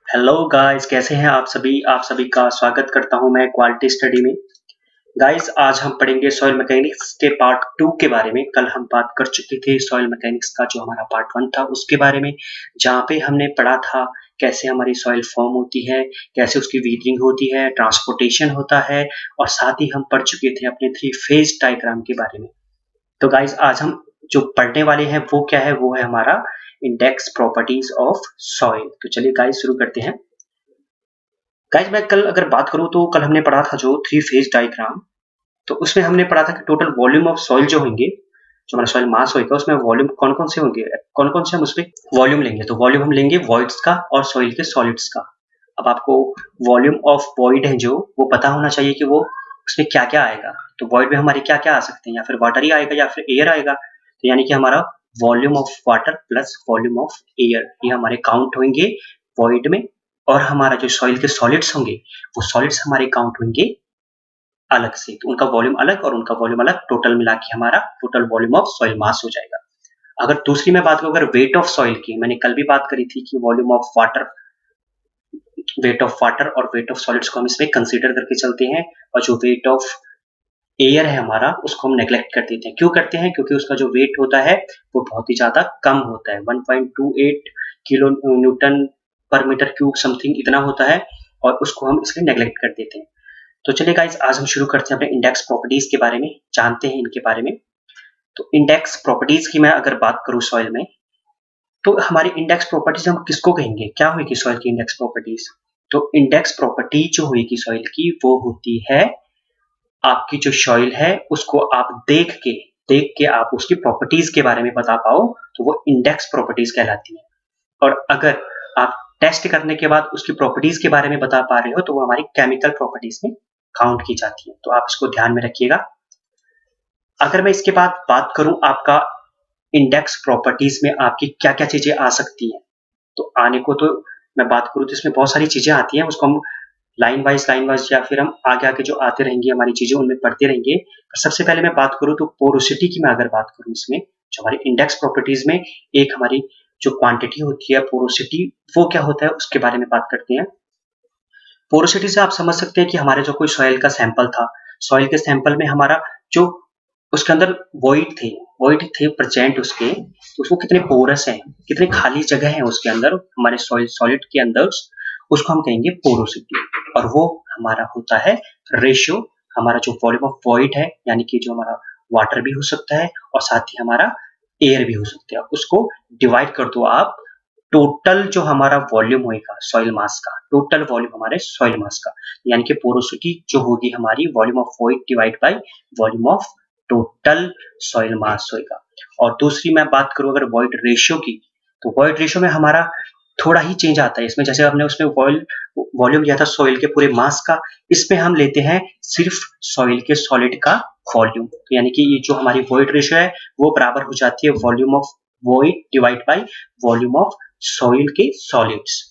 Hello guys, कैसे हैं आप सभी का स्वागत करता हूं मैं क्वालिटी स्टडी में। गाइस, आज हम पढ़ेंगे सॉइल मैकेनिक्स के पार्ट 2 के बारे में। कल हम बात कर चुके थे सॉइल मैकेनिक्स का जो हमारा पार्ट 1 था उसके बारे में, जहां पे हमने पढ़ा था कैसे हमारी सॉइल फॉर्म होती है, कैसे उसकी वीदरिंग होती है, ट्रांसपोर्टेशन होता है, और साथ ही हम पढ़ चुके थे अपने 3 फेज डायग्राम के बारे में। तो गाइस, आज हम जो पढ़ने वाले हैं वो क्या है, वो है हमारा इंडेक्स प्रॉपर्टीज ऑफ सॉइल। तो चलिए गाइस, शुरू करते हैं। गाइस, मैं कल अगर बात करूं तो कल हमने पढ़ा था जो 3 फेज डायग्राम। तो उसमें हमने पढ़ा था कि टोटल वॉल्यूम ऑफ सॉइल जो होंगे, जो हमारा सॉइल मास होगा, उसमें वॉल्यूम कौन कौन से होंगे, कौन कौन से हम उसमें वॉल्यूम लेंगे। तो वॉल्यूम हम लेंगे वॉइड्स का और सॉइल के सॉलिड्स का। अब आपको वॉल्यूम ऑफ वॉइड है जो वो पता होना चाहिए कि वो उसमें क्या क्या आएगा। तो वॉइड में हमारे क्या क्या आ सकते हैं, या फिर वाटर ही आएगा या फिर एयर आएगा। तो यानी कि हमारा volume of water plus volume of air, ये हमारे काउंट होंगे वॉइड में। और हमारा जो सॉइल के सॉलिड्स होंगे, वो सॉलिड्स हमारे काउंट होंगे अलग से। तो उनका वॉल्यूम अलग और उनका वॉल्यूम अलग, टोटल मिला के हमारा टोटल वॉल्यूम ऑफ सॉइल मास हो जाएगा। अगर दूसरी मैं बात करूं, अगर वेट ऑफ सॉइल की, मैंने कल भी बात करी थी कि volume of water, wait of water और वेट ऑफ सॉलिड्स को हम इसमें कंसीडर करके चलते हैं, और जो वेट ऑफ एयर है हमारा, उसको हम नेग्लेक्ट कर देते हैं। क्यों करते हैं? क्योंकि उसका जो वेट होता है वो बहुत ही ज्यादा कम होता है, 1.28 किलो न्यूटन पर मीटर क्यूब समथिंग इतना होता है, और उसको हम इसलिए नेग्लेक्ट कर देते हैं। तो चलिए गाइस, आज हम शुरू करते हैं अपने इंडेक्स प्रॉपर्टीज के बारे में, जानते हैं इनके बारे में। तो इंडेक्स प्रॉपर्टीज की मैं अगर बात करूं सॉइल में, तो हमारी इंडेक्स प्रॉपर्टीज हम किसको कहेंगे, क्या होगी सॉइल की इंडेक्स प्रॉपर्टीज? तो इंडेक्स प्रॉपर्टी जो होगी सॉइल की, वो होती है आपकी जो सॉइल है उसको आप देख के आप उसकी प्रॉपर्टीज के बारे में बता पाओ, तो वो इंडेक्स प्रॉपर्टीज कहलाती है। और अगर आप टेस्ट करने के बाद उसकी प्रॉपर्टीज के बारे में बता पा रहे हो, तो वो हमारी केमिकल प्रॉपर्टीज में काउंट की जाती है। तो आप इसको ध्यान में रखिएगा। अगर मैं इसके बाद बात करूं आपका इंडेक्स प्रॉपर्टीज में आपकी क्या क्या चीजें आ सकती हैं, तो आने को तो मैं बात करूं तो इसमें बहुत सारी चीजें आती हैं, उसको हम लाइन वाइज या फिर हम आगे आगे जो आते रहेंगे हमारी चीजें उनमें पढ़ते रहेंगे। पर सबसे पहले मैं बात करूं तो पोरोसिटी की, मैं अगर बात करूं इसमें जो हमारी इंडेक्स प्रॉपर्टीज में एक हमारी जो क्वांटिटी होती है पोरोसिटी, वो क्या होता है उसके बारे में बात करते हैं। पोरोसिटी से आप समझ सकते हैं कि हमारे जो कोई सॉइल का सैंपल था, सॉइल के सैंपल में हमारा जो उसके अंदर वॉइड थे प्रेजेंट उसके, तो उसको कितने पोरस हैं, कितने खाली जगह है उसके अंदर, हमारे सॉइल सॉलिड के अंदर, उसको हम कहेंगे पोरोसिटी। और वो हमारा होता है रेशियो, हमारा जो वॉल्यूम ऑफ वॉइड है, यानी कि जो हमारा वाटर भी हो सकता है और साथ ही हमारा एयर भी हो सकता है, उसको डिवाइड कर दो आप टोटल जो हमारा वॉल्यूम होएगा सॉइल मास का, टोटल वॉल्यूम हमारे सॉइल मास का, यानी कि पोरोसिटी जो होगी हमारी volume of void divide by volume of total soil मास होएगा। और दूसरी मैं बात करूं अगर वॉइड रेशियो की, तो वॉइड रेशियो में हमारा थोड़ा ही चेंज आता है इसमें। जैसे हमने उसमें वॉल्यूम लिया था सॉइल के पूरे मास का, इसमें हम लेते हैं सिर्फ सॉइल के सॉलिड का वॉल्यूम। तो यानी कि ये जो हमारी वॉइड रेशियो है वो बराबर हो जाती है volume of void divide by volume of soil के सॉलिड्स।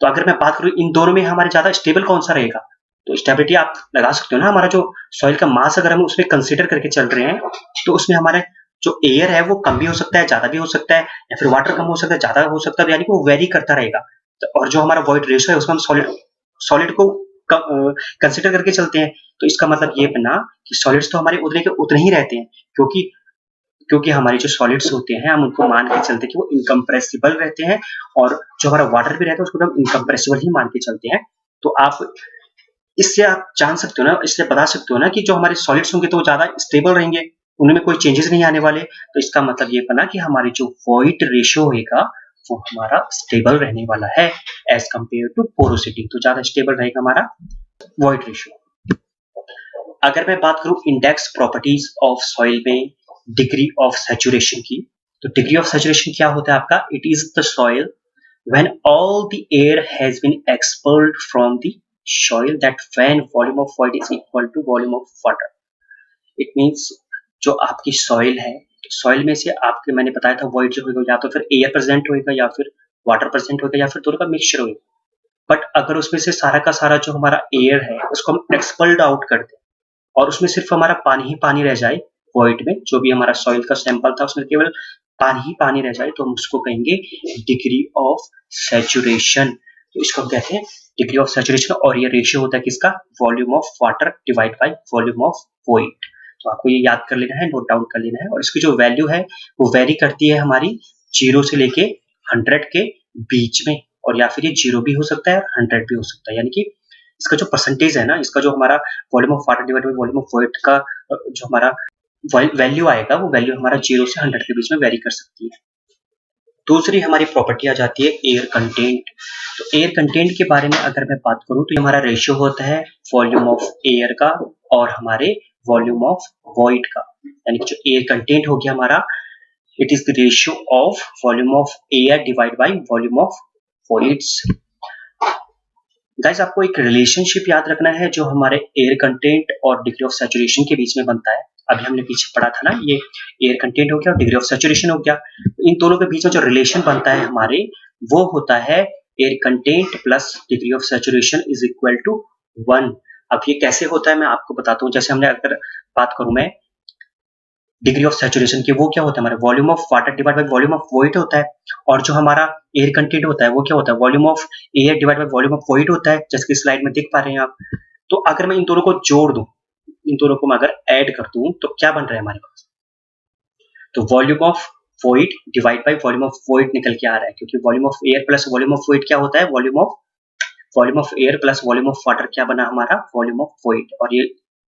तो अगर मैं बात करूं इन दोनों में हमारे ज्यादा स्टेबल कौन सा रहेगा, तो स्टेबिलिटी आप लगा सकते हो ना, हमारा जो सॉइल का मास अगर हम उसमें कंसीडर करके चल रहे हैं, तो उसमें हमारे जो एयर है वो कम भी हो सकता है, ज्यादा भी हो सकता है, या फिर वाटर कम हो सकता है, ज्यादा हो सकता है, यानी कि वो वेरी करता रहेगा। तो और जो हमारा वॉइड रेशियो है उसमें हम सॉलिड सॉलिड को कंसीडर करके चलते हैं। तो इसका मतलब ये बना कि सॉलिड्स तो हमारे उतने के उतने ही रहते हैं, क्योंकि क्योंकि हमारे जो सॉलिड्स होते हैं हम उनको मान के चलते हैं कि वो इनकम्प्रेसिबल रहते हैं, और जो हमारा वाटर भी रहता है उसको हम इनकम्प्रेसिबल ही मान के चलते हैं। तो आप इससे आप जान सकते हो ना, इससे बता सकते हो ना कि जो हमारे सॉलिड्स होंगे तो वो ज्यादा स्टेबल रहेंगे, उनमें कोई चेंजेस नहीं आने वाले। तो इसका मतलब ये बना कि हमारी जो वॉइड रेशियो होगा वो हमारा स्टेबल रहने वाला है एज कंपेयर टू पोरोसिटी। तो ज्यादा स्टेबल रहेगा हमारा वॉइड रेशियो। अगर मैं बात करूं इंडेक्स प्रॉपर्टीज ऑफ सॉइल में डिग्री ऑफ सैचुरेशन की, तो डिग्री ऑफ सैचुरेशन क्या होता है आपका? It is the soil when all the air has been expelled from the soil that when volume of void is equal to volume of water. It means जो आपकी soil है, soil में से आपके मैंने बताया था वॉइड जो होगा या तो फिर एयर प्रेजेंट होगा या फिर वाटर प्रेजेंट होगा या फिर दोनों का मिक्सचर होगा। बट अगर उसमें से सारा का सारा जो हमारा एयर है उसको हम एक्सपल्ड आउट कर दें और उसमें सिर्फ हमारा पानी ही पानी रह जाए, वॉइड में जो भी हमारा सॉइल का सैंपल था उसमें केवल पानी ही पानी रह जाए, तो हम उसको कहेंगे डिग्री ऑफ सैचुरेशन। तो इसको हम कहते हैं डिग्री ऑफ सैचुरेशन, और ये रेशियो होता है किसका, volume of water divide by volume of void. तो आपको ये याद कर लेना है, नोट डाउन कर लेना है। और इसकी जो वैल्यू है वो वेरी करती है हमारी 0 से लेके 100 के बीच में, और या फिर ये 0 भी हो सकता है और 100 भी हो सकता है। यानी कि इसका जो परसेंटेज है ना, इसका जो हमारा volume of water divide by volume of void का जो हमारा वैल्यू आएगा, वो वैल्यू हमारा 0 से 100 के बीच में वेरी कर सकती है। दूसरी हमारी प्रॉपर्टी आ जाती है एयर कंटेंट। तो एयर कंटेंट के बारे में अगर मैं बात करूं तो ये हमारा रेशियो होता है वॉल्यूम ऑफ एयर का और हमारे वॉल्यूम ऑफ वॉइड का। यानी कि जो एयर कंटेंट हो गया हमारा, it is the ratio of volume of air divide by volume of voids. Guys, आपको एक रिलेशनशिप याद रखना है जो हमारे एयर कंटेंट और डिग्री ऑफ सैचुरेशन के बीच में बनता है। अभी हमने पीछे पढ़ा था ना, ये एयर कंटेंट हो गया और डिग्री ऑफ सैचुरेशन हो गया। इन दोनों के बीच में जो रिलेशन बनता है हमारे, वो होता है air content plus degree of saturation is equal to 1। अब ये कैसे होता है मैं आपको बताता हूँ। जैसे हमने अगर बात करूं मैं डिग्री ऑफ सैचुरेशन की, वो क्या होता है हमारे volume of water divide by volume of void होता है, और जो हमारा एयर कंटेंट होता है वो क्या होता है, volume of air divide by volume of void होता है, जैसे कि स्लाइड में देख पा रहे हैं आप। तो अगर मैं इन दोनों को जोड़ दूं, इन दोनों को मैं अगर ऐड कर दूं, तो क्या बन रहा है हमारे पास, तो volume of void divide by volume of void निकल के आ रहा है, क्योंकि volume of air plus volume of void क्या होता है, volume of air plus volume of water क्या बना हमारा, वॉल्यूम ऑफ वॉइड। और ये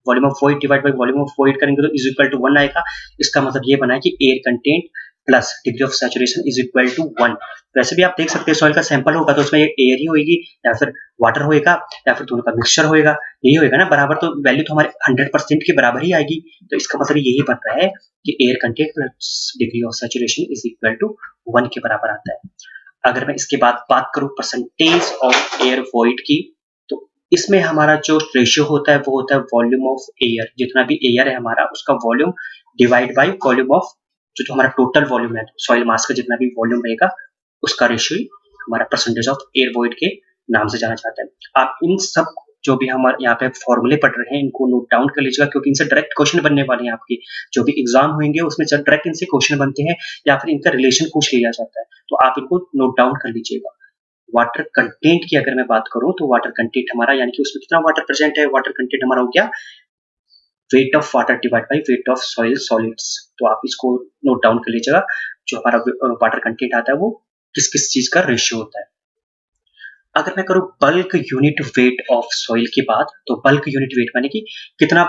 volume of void divide by volume of void करेंगे तो इज इक्वल टू 1 आएगा। इसका मतलब ये बना है कि air content plus degree of saturation is equal to 1। वैसे भी आप देख सकते हैं सॉइल का सैंपल होगा तो उसमें एयर ही होगी या फिर वाटर होएगा या फिर दोनों का मिक्सचर होएगा, यही होएगा ना बराबर। तो वैल्यू तो हमारे 100% के बराबर ही आएगी। तो इसका मतलब यही बन रहा है कि air content plus degree of saturation is equal to 1 के बराबर आता है। अगर मैं इसके बाद बात करूं परसेंटेज ऑफ एयर वॉइड की, तो इसमें हमारा जो रेशियो होता है वो होता है वॉल्यूम ऑफ एयर। जितना भी एयर है हमारा, उसका volume divide by volume of जो हमारा टोटल वॉल्यूम है, सॉइल मास का जितना भी वॉल्यूम रहेगा, उसका रेशियो हमारा परसेंटेज ऑफ एयर वॉइड के नाम से जाना जाता है। आप इन सब जो भी हमारे यहाँ पे फॉर्मूले पढ़ रहे हैं, इनको नोट डाउन कर लीजिएगा, क्योंकि इनसे डायरेक्ट क्वेश्चन बनने वाले हैं। आपके जो भी एग्जाम होंगे उसमें डायरेक्ट इनसे क्वेश्चन बनते हैं या फिर इनका रिलेशन पूछ लिया जाता है, तो आप इनको नोट डाउन कर लीजिएगा। वाटर कंटेंट की अगर मैं बात करूं तो वाटर कंटेंट हमारा, यानी कि उसमें कितना वाटर प्रेजेंट है, वाटर कंटेंट हमारा हो गया wait of water divide by weight of soil solids. तो आप इसको नोट डाउन कर लीजिएगा, जो हमारा वाटर कंटेंट आता है वो किस किस चीज का रेशियो होता है। अगर मैं करूं bulk unit weight of soil की बात, तो बल्क यूनिट वेट माने कि कितना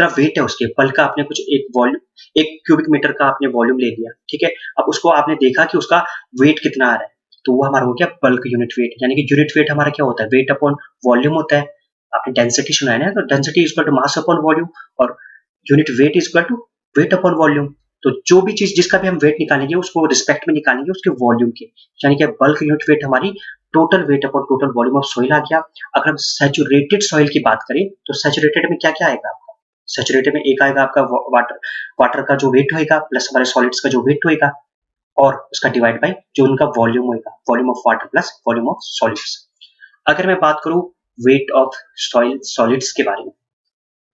वेट है उसके, बल्क का आपने कुछ एक क्यूबिक मीटर का आपने वॉल्यूम ले लिया, ठीक है। अब उसको आपने देखा कि उसका वेट कितना आ रहा है, तो वो हमारा हो गया बल्क यूनिट वेट। यानी कि यूनिट वेट हमारा क्या होता है, वेट अपॉन वॉल्यूम होता है। आपने डेंसिटी सुना है ना, तो density is equal to mass upon volume, और unit weight is equal to weight upon volume. तो जो भी चीज जिसका भी हम वेट निकालेंगे उसको रिस्पेक्ट में निकालेंगे उसके वॉल्यूम के। यानी कि बल्क यूनिट वेट हमारी total weight upon total volume of soil आ गया। अगर हम सैचुरेटेड सॉइल की बात करें तो सैचुरेटेड में क्या क्या आएगा आपका, सैचुरेटेड में एक आएगा आपका वाटर का जो वेट होएगा प्लस हमारे सॉलिड्स का जो वेट होएगा, और उसका डिवाइड बाय जो उनका वॉल्यूम होएगा, volume of water plus volume of solids. अगर मैं बात करूं वेट ऑफ सॉइल सॉलिड्स के बारे में,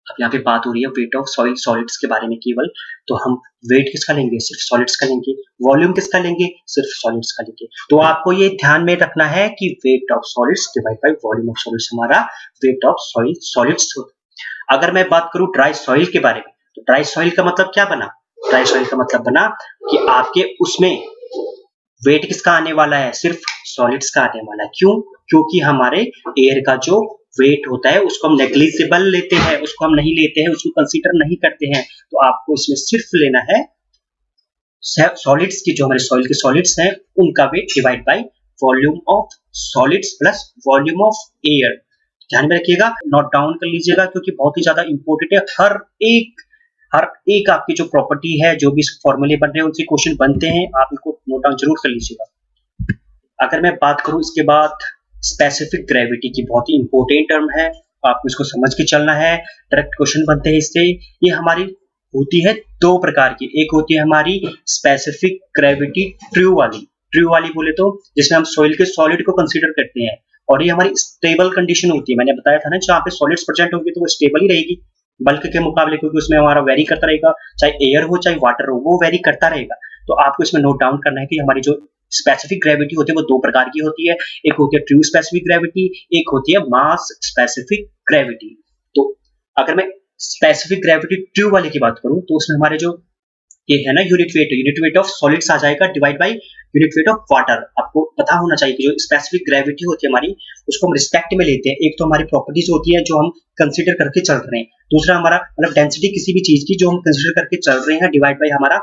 अब यहाँ पे बात हो रही है वेट ऑफ सॉइल सॉलिड्स के बारे में केवल, तो हम वेट किसका लेंगे, सिर्फ सॉलिड्स का लेंगे। वॉल्यूम किसका लेंगे, सिर्फ सॉलिड्स का लेंगे। तो आपको ये ध्यान में रखना है कि wait of solids divide by volume of solids हमारा वेट ऑफ सॉइल सॉलिड्स होता है। अगर मैं बात करूं ड्राई सॉइल के बारे में, तो ड्राई सॉइल का मतलब क्या बना, ड्राई सॉइल का मतलब बना कि आपके उसमें वेट किसका आने वाला है, सिर्फ सॉलिड्स का आने वाला है। क्यों, क्योंकि हमारे एयर का जो वेट होता है उसको हम नेग्लिजिबल लेते हैं, उसको हम नहीं लेते हैं, उसको कंसीडर नहीं करते हैं। तो आपको इसमें सिर्फ लेना है सॉलिड्स की, जो हमारे सॉइल के सॉलिड्स हैं उनका weight divide by volume of solids plus volume of air. ध्यान में रखिएगा, नोट डाउन कर लीजिएगा, क्योंकि बहुत ही ज्यादा इंपॉर्टेंट है। हर एक आपकी जो प्रॉपर्टी है, जो भी फॉर्मूले बन रहे हैं उनसे क्वेश्चन बनते हैं, आप इनको नोट डाउन जरूर कर लीजिएगा। अगर मैं बात करूं इसके बाद स्पेसिफिक ग्रेविटी की, बहुत ही इंपॉर्टेंट टर्म है, आपको इसको समझ के चलना है, डायरेक्ट क्वेश्चन बनते हैं इससे। ये हमारी होती है दो प्रकार की, एक होती है हमारी स्पेसिफिक ग्रेविटी ट्रू वाली बोले तो जिसमें हम सॉइल के सॉलिड को कंसीडर करते हैं, और ये हमारी स्टेबल कंडीशन होती है। मैंने बताया था ना, जहाँ पे सॉलिड्स प्रेजेंट होंगे तो वो स्टेबल ही रहेगी बल्क के मुकाबले, क्योंकि उसमें हमारा वेरी करता रहेगा, चाहे एयर हो चाहे वाटर हो, वो वेरी करता रहेगा। तो आपको इसमें नोट डाउन करना है कि हमारी जो स्पेसिफिक ग्रेविटी होती है वो दो प्रकार की होती है, एक होती है ट्रू स्पेसिफिक ग्रेविटी, एक होती है मास स्पेसिफिक ग्रेविटी। तो अगर मैं स्पेसिफिक ग्रेविटी ट्रू वाले की बात करूं तो उसमें हमारे जो ये है ना यूनिट वेट ऑफ सॉलिड्स आ जाएगा divide by unit weight of water. आपको पता होना चाहिए कि जो स्पेसिफिक ग्रेविटी होती है हमारी उसको हम रिस्पेक्ट में लेते हैं। एक तो हमारी प्रॉपर्टीज होती है जो हम कंसीडर करके चल रहे हैं, दूसरा हमारा मतलब डेंसिटी किसी भी चीज की जो हम कंसीडर करके चल रहे हैं डिवाइड बाय हमारा,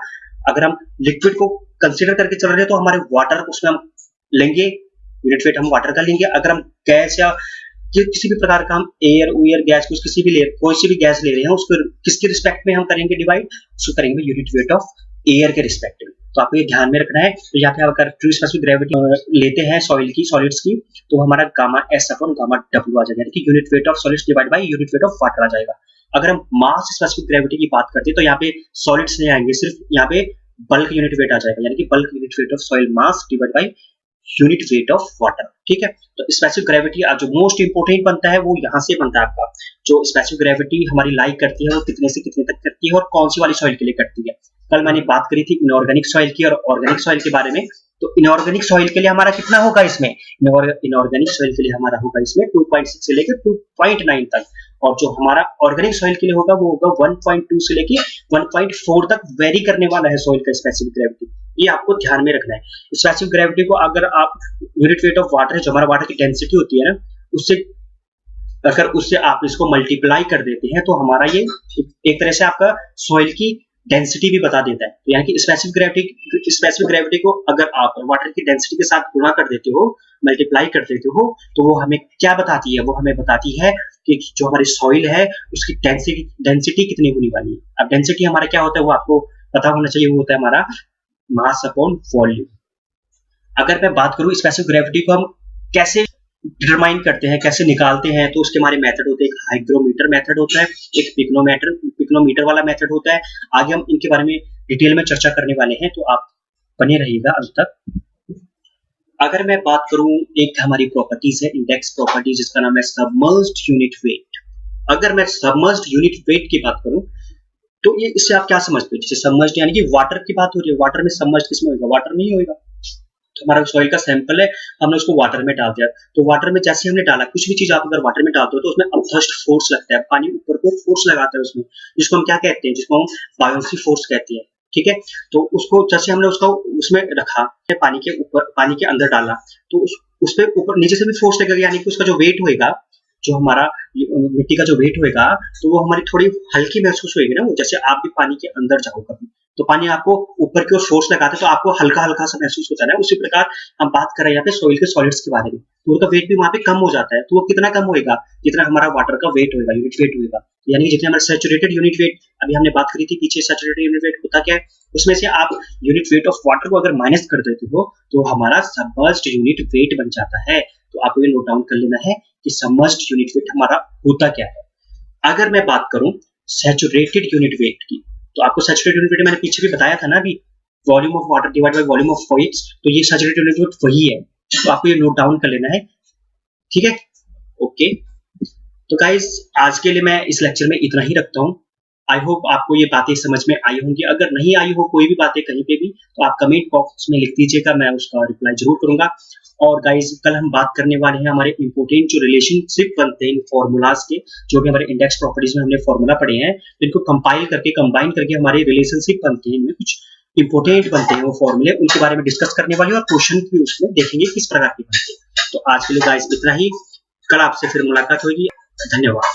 अगर हम लिक्विड को कंसीडर करके चल रहे हैं तो हमारे वाटर उसमें हम लेंगे, यूनिट वेट हम वाटर का लेंगे। अगर हम गैस या किसी भी प्रकार का हम एयर उयर गैस कुछ किसी भी कोई सी भी गैस ले रहे हैं उसको किसके रिस्पेक्ट में हम करेंगे डिवाइड, उसको करेंगे यूनिट वेट ऑफ एयर के रिस्पेक्ट में। तो आपको ये ध्यान में रखना है। तो यहाँ पे अगर ट्रू स्पेसिफिक ग्रेविटी लेते हैं सॉइल की सॉलिड्स की तो हमारा gamma S upon gamma W आ जाएगा, यानी कि unit weight of solids divide by unit weight of water आ जाएगा। अगर हम मास स्पेसिफिक ग्रेविटी की बात करते हैं तो यहाँ पे सॉलिड्स नहीं आएंगे, सिर्फ यहाँ पे बल्क यूनिट वेट आ जाएगा, यानी कि bulk unit weight of soil mass divide by unit weight of water. ठीक है, तो स्पेसिफिक ग्रेविटी जो मोस्ट इंपोर्टेंट बनता है वो यहाँ से बनता है आपका, जो स्पेसिफिक ग्रेविटी हमारी लाई करती है वो कितने से कितने तक करती है और कौन सी वाली सॉइल के लिए करती है। कल मैंने बात करी थी इनऑर्गेनिक सॉइल की और ऑर्गेनिक सॉइल के बारे में। तो इनऑर्गेनिक सॉइल के लिए हमारा कितना होगा इसमें, इनऑर्गेनिक सॉइल के लिए हमारा होगा इसमें 2.6 से लेकर 2.9 तक, और जो हमारा ऑर्गेनिक सॉइल के लिए होगा वो होगा 1.2 से लेकर 1.4 तक वेरी करने वाला है सॉइल का स्पेसिफिक ग्रेविटी। ये आपको ध्यान में रखना है। स्पेसिफिक ग्रेविटी को अगर आप यूनिट वेट ऑफ वाटर जो हमारा वाटर की डेंसिटी होती है ना उससे अगर उससे आप इसको मल्टीप्लाई कर देते हैं तो हमारा ये एक तरह से आपका सॉइल की डेंसिटी भी बता देता है। तो यानी कि स्पेसिफिक ग्रेविटी को अगर आप वाटर की डेंसिटी के साथ गुणा कर देते हो, मल्टीप्लाई कर देते हो, तो वो हमें क्या बताती है, वो हमें बताती है कि जो हमारी सॉइल है उसकी डेंसिटी कितनी होने वाली है। अब डेंसिटी हमारा क्या होता है वो आपको पता होना चाहिए, वो होता है हमारा मास अपॉन वॉल्यूम। अगर मैं बात करूं स्पेसिफिक ग्रेविटी को हम कैसे डिटरमाइन करते हैं, कैसे निकालते हैं, तो उसके हमारे मेथड होते हैं। एक हाइग्रोमीटर मेथड होता है, एक पिक्नोमीटर वाला मेथड होता है। आगे हम इनके बारे में डिटेल में चर्चा करने वाले हैं, तो आप बने रहिएगा अंत तक। अगर मैं बात करूं एक हमारी प्रॉपर्टीज है, इंडेक्स प्रॉपर्टी, जिसका नाम है सबमर्ज्ड यूनिट वेट। अगर मैं सबमर्ज्ड यूनिट वेट की बात करूं तो ये इससे आप क्या समझते हो, जैसे सबमर्ज्ड यानी कि वाटर की बात हो रही है, वाटर में सबमर्ज्ड किसमें होगा, वाटर नहीं होगा। तो हमारा सॉइल का सैंपल है, हमने उसको वाटर में डाल दिया, तो वाटर में जैसे हमने डाला, कुछ भी चीज आप अगर वाटर में डालते हो तो उसमें अपथ्रस्ट फोर्स लगता है, पानी ऊपर को फोर्स लगाता है उसमें, जिसको हम क्या कहते हैं, जिसको हम बायोंसी फोर्स कहते हैं। ठीक है, तो उसको जैसे हमने उसको उसमें रखा, पानी के ऊपर, पानी के अंदर डाला, तो उस पे ऊपर नीचे से भी फोर्स लगेगा, यानी कि उसका जो वेट होएगा, जो हमारा मिट्टी का जो वेट होएगा, तो वो हमारी थोड़ी हल्की महसूस होएगी ना। वो जैसे आप भी पानी के अंदर जाओ कभी, तो पानी आपको ऊपर की ओर फोर्स लगाते तो आपको हल्का हल्का सा महसूस होता है ना। उसी प्रकार हम बात कर रहे हैं यहाँ पे सॉइल के सॉलिड्स के बारे में, तो उनका वेट भी वहां पे कम हो जाता है। तो वो कितना कम होएगा, जितना हमारा वाटर का वेट होएगा, यूनिट वेट होएगा, यानी कि जितने हमारा सैचुरेटेड यूनिट वेट, अभी हमने बात करी थी पीछे, सैचुरेटेड यूनिट वेट होता क्या है, उसमें से आप यूनिट वेट ऑफ वाटर को अगर माइनस कर देते हो तो हमारा सबमर्ज्ड यूनिट वेट बन जाता है। तो आपको ये नोट डाउन कर लेना है कि सबमर्ज्ड यूनिट वेट हमारा होता क्या है। अगर मैं बात करूं सैचुरेटेड यूनिट वेट की, तो आपको सैचुरेटेड यूनिट वेट मैंने पीछे भी बताया था ना, अभी volume of water divide by volume of fluids, तो ये सैचुरेटेड यूनिट वेट वही है। तो आपको ये नोट डाउन कर लेना है, ठीक है, ओके। तो गाइस आज के लिए मैं इस लेक्चर में इतना ही रखता हूँ। आई होप आपको ये बातें समझ में आई होंगी। अगर नहीं आई हो कोई भी बातें कहीं पे भी, तो आप कमेंट बॉक्स में लिख दीजिएगा, मैं उसका रिप्लाई जरूर करूंगा। और गाइस कल हम बात करने वाले हैं हमारे इंपोर्टेंट जो रिलेशनशिप बनते हैं फॉर्मूलाज के, जो भी हमारे इंडेक्स प्रॉपर्टीज में हमने फॉर्मूला पढ़े हैं, इनको कंपाइल करके कंबाइन करके हमारे रिलेशनशिप बनते हैं, इनमें कुछ इंपोर्टेंट बनते हैं वो फॉर्मूले, उनके बारे में डिस्कस करने वाले और क्वेश्चन भी उसमें देखेंगे किस प्रकार के बनते हैं। तो आज के लिए गाइस इतना ही, कल आपसे फिर मुलाकात होगी। धन्यवाद।